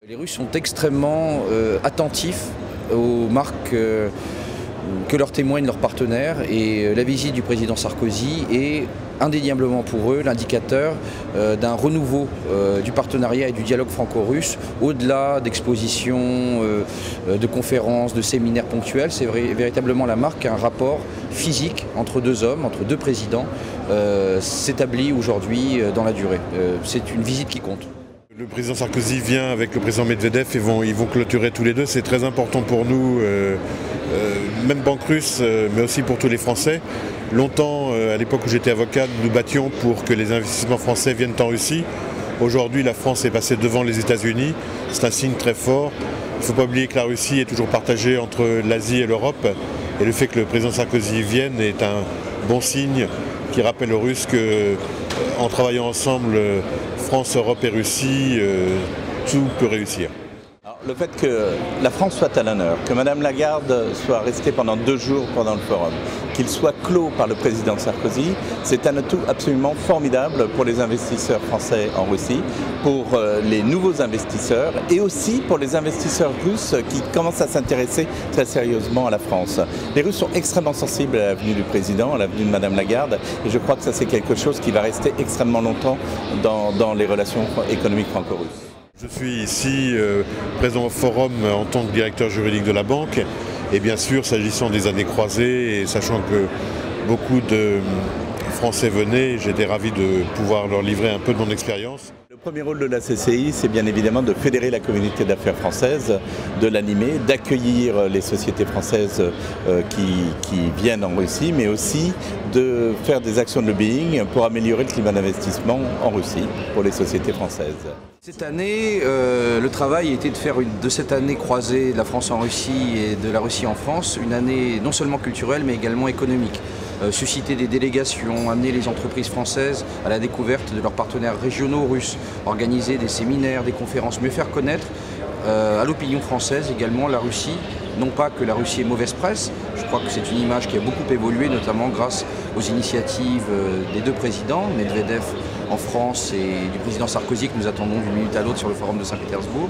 Les Russes sont extrêmement attentifs aux marques que leur témoignent leurs partenaires, et la visite du président Sarkozy est indéniablement pour eux l'indicateur d'un renouveau du partenariat et du dialogue franco-russe, au-delà d'expositions, de conférences, de séminaires ponctuels. C'est véritablement la marque qu'un rapport physique entre deux hommes, entre deux présidents, s'établit aujourd'hui dans la durée. C'est une visite qui compte. Le président Sarkozy vient avec le président Medvedev et ils vont clôturer tous les deux. C'est très important pour nous, même banque russe, mais aussi pour tous les Français. Longtemps, à l'époque où j'étais avocat, nous nous battions pour que les investissements français viennent en Russie. Aujourd'hui, la France est passée devant les États-Unis. C'est un signe très fort. Il ne faut pas oublier que la Russie est toujours partagée entre l'Asie et l'Europe. Et le fait que le président Sarkozy vienne est un bon signe qui rappelle aux Russes qu'en travaillant ensemble, France, Europe et Russie, tout peut réussir. Alors, le fait que la France soit à l'honneur, que Mme Lagarde soit restée pendant 2 jours pendant le forum, qu'il soit clos par le président Sarkozy, c'est un atout absolument formidable pour les investisseurs français en Russie, pour les nouveaux investisseurs et aussi pour les investisseurs russes qui commencent à s'intéresser très sérieusement à la France. Les Russes sont extrêmement sensibles à la venue du président, à la venue de Mme Lagarde, et je crois que ça c'est quelque chose qui va rester extrêmement longtemps dans les relations économiques franco-russes. Je suis ici présent au forum en tant que directeur juridique de la banque, et bien sûr s'agissant des années croisées et sachant que beaucoup de Français venaient, j'étais ravi de pouvoir leur livrer un peu de mon expérience. Le premier rôle de la CCI, c'est bien évidemment de fédérer la communauté d'affaires française, de l'animer, d'accueillir les sociétés françaises qui viennent en Russie, mais aussi de faire des actions de lobbying pour améliorer le climat d'investissement en Russie pour les sociétés françaises. Cette année, le travail a été de faire de cette année croisée de la France en Russie et de la Russie en France, une année non seulement culturelle mais également économique. Susciter des délégations, amener les entreprises françaises à la découverte de leurs partenaires régionaux russes, organiser des séminaires, des conférences, mieux faire connaître à l'opinion française également la Russie. Non pas que la Russie est mauvaise presse, je crois que c'est une image qui a beaucoup évolué, notamment grâce aux initiatives des deux présidents, Medvedev en France et du président Sarkozy que nous attendons d'une minute à l'autre sur le forum de Saint-Pétersbourg.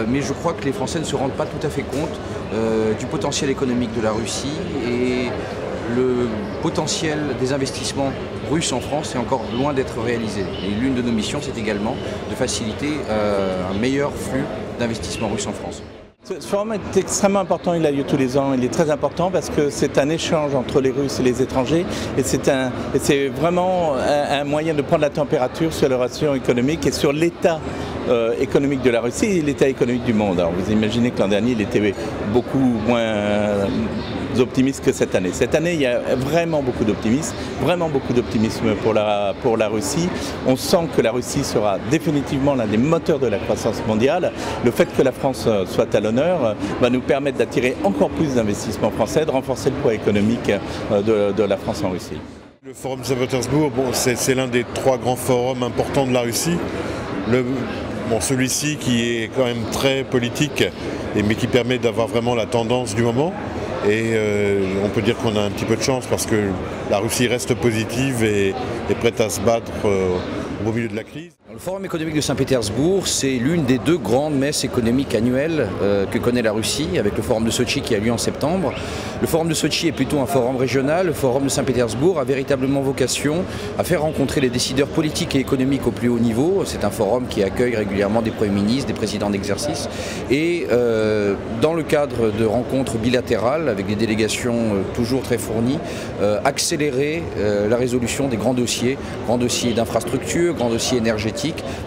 Mais je crois que les Français ne se rendent pas tout à fait compte du potentiel économique de la Russie, et le potentiel des investissements russes en France est encore loin d'être réalisé. Et l'une de nos missions, c'est également de faciliter un meilleur flux d'investissements russes en France. Ce forum est extrêmement important, il a lieu tous les ans, il est très important parce que c'est un échange entre les Russes et les étrangers, et c'est vraiment un moyen de prendre la température sur les relations économiques et sur l'état économique de la Russie et l'état économique du monde. Alors vous imaginez que l'an dernier il était beaucoup moins optimiste que cette année. Cette année il y a vraiment beaucoup d'optimisme pour la Russie. On sent que la Russie sera définitivement l'un des moteurs de la croissance mondiale. Le fait que la France soit à l'honneur va nous permettre d'attirer encore plus d'investissements français, de renforcer le poids économique de la France en Russie. Le forum de Saint-Pétersbourg, c'est l'un des 3 grands forums importants de la Russie. Celui-ci qui est quand même très politique, mais qui permet d'avoir vraiment la tendance du moment. Et on peut dire qu'on a un petit peu de chance parce que la Russie reste positive et est prête à se battre au beau milieu de la crise. Le Forum économique de Saint-Pétersbourg, c'est l'une des 2 grandes messes économiques annuelles que connaît la Russie, avec le Forum de Sotchi qui a lieu en septembre. Le Forum de Sotchi est plutôt un forum régional. Le Forum de Saint-Pétersbourg a véritablement vocation à faire rencontrer les décideurs politiques et économiques au plus haut niveau. C'est un forum qui accueille régulièrement des premiers ministres, des présidents d'exercice. Et dans le cadre de rencontres bilatérales, avec des délégations toujours très fournies, accélérer la résolution des grands dossiers d'infrastructure, grands dossiers énergétiques,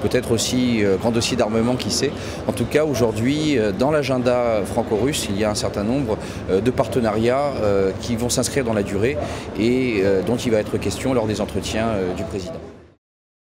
peut-être aussi grand dossier d'armement, qui sait. En tout cas, aujourd'hui, dans l'agenda franco-russe, il y a un certain nombre de partenariats qui vont s'inscrire dans la durée et dont il va être question lors des entretiens du président.